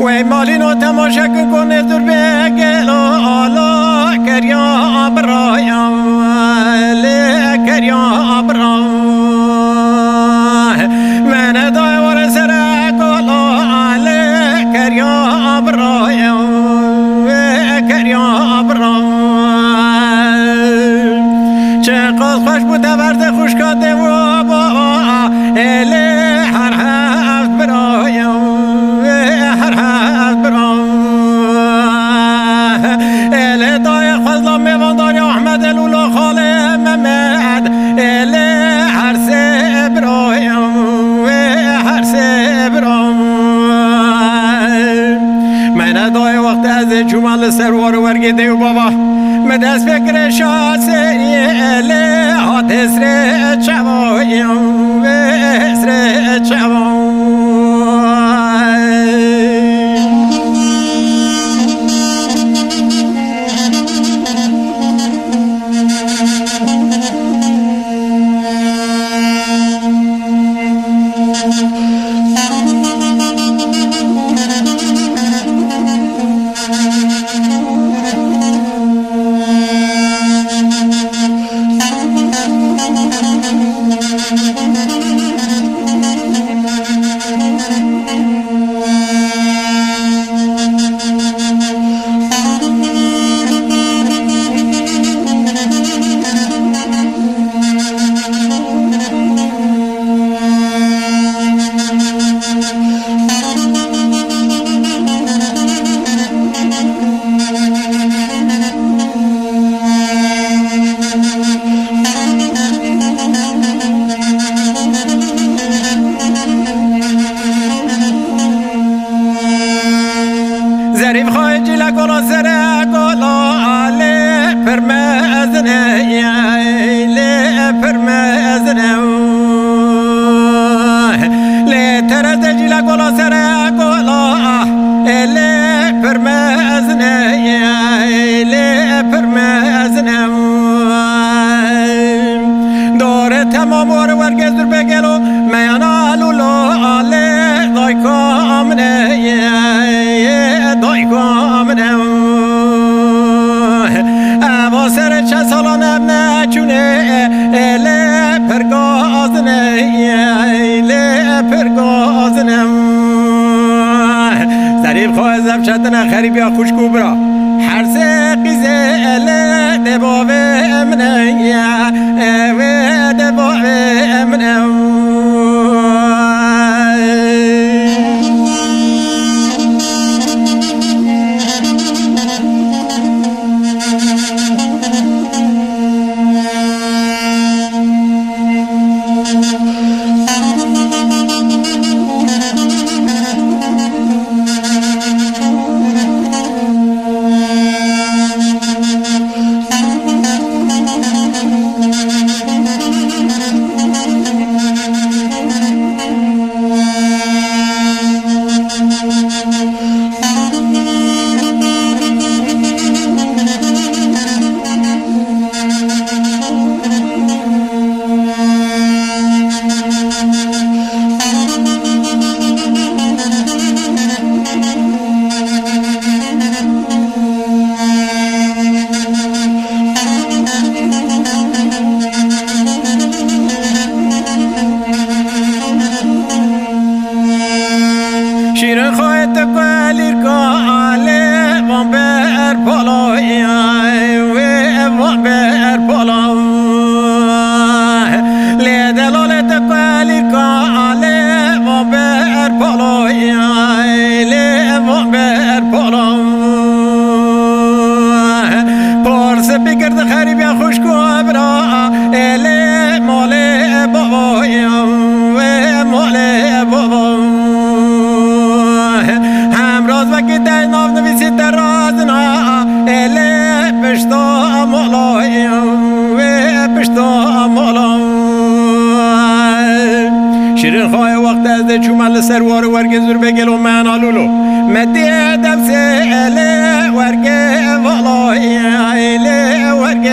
وی مالینو تماشا کنه دور بگل آلا کریا برایم لی کریا برایم من دای ور سر کلا لی کریا برایم کریا برایم چقدر خوش بود ورد خوش کاده و با لی هر هفت برایم جمال سروار ورگی دیو بابا مدست فکر شاسری اله هات اسر چوایم و اسر چوایم ظریف خواهی جیلا گلا سر گلا لی پرمزنه لی پرمزنه لی ترز جیلا گلا سر گلا لی پرمزنه لی پرمزنه دور تمام ورگز در بگلو میانا لولو لی دای کامنه دای کامنه اما سر چه سالانم نچونه لی پرگازنه لی پرگازنه ظریف خواه زبشتنه خریب یا خوشکو برا هر سه قیزه لی دباوه امنه و دباوه امنه شیرین خواهد قلیر کاله وان بر پالای وان بر پالای لی دلالت قلیر کاله وان بر پالای لی وان بر پالای پارس بگرد خریب یا خوش کو برا لی مال بابای و مال بابای همراز وکی در ناف نویسی در رازنا اله پشتا مولای و پشتا مولای شیرین خواه وقت از چومل سروار ورگ زور بگلو من آلولو مدی ادم سه اله ورگ والای اله ورگ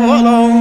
والای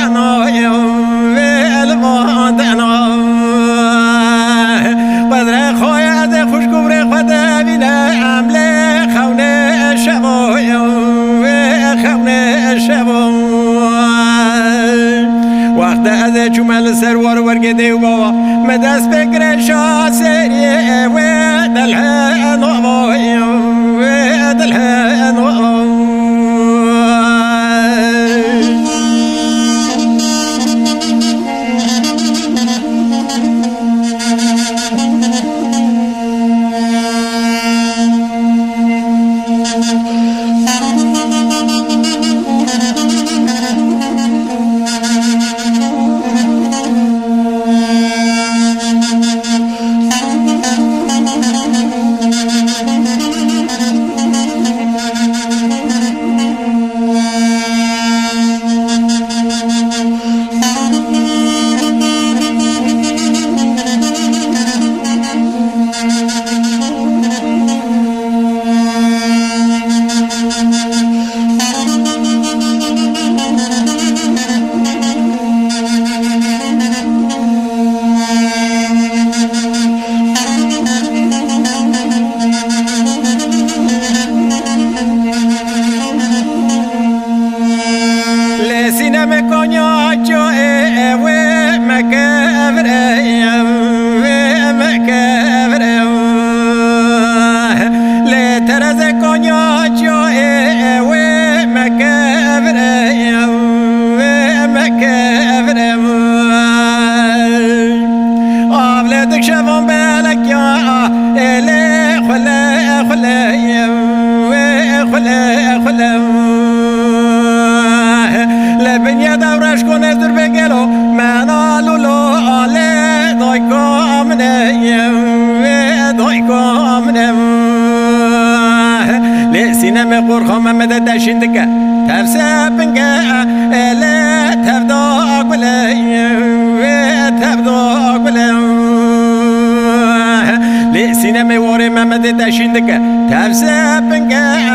دنا الوادنا بدر خواد خوش گبر خود بینه عمله خونه شبا خونه شبا وقت از جمل سروار ورگده و بابا مدست بگره شاسریه و دلها نوبا و دلها نوبا لبنيا دورش کنه در بگلو منا لولو آله دای کامنه لسینم قرخام ممد دشیندگه تفسه بنگه اله تفداق بله لسینم واری ممد دشیندگه تفسه بنگه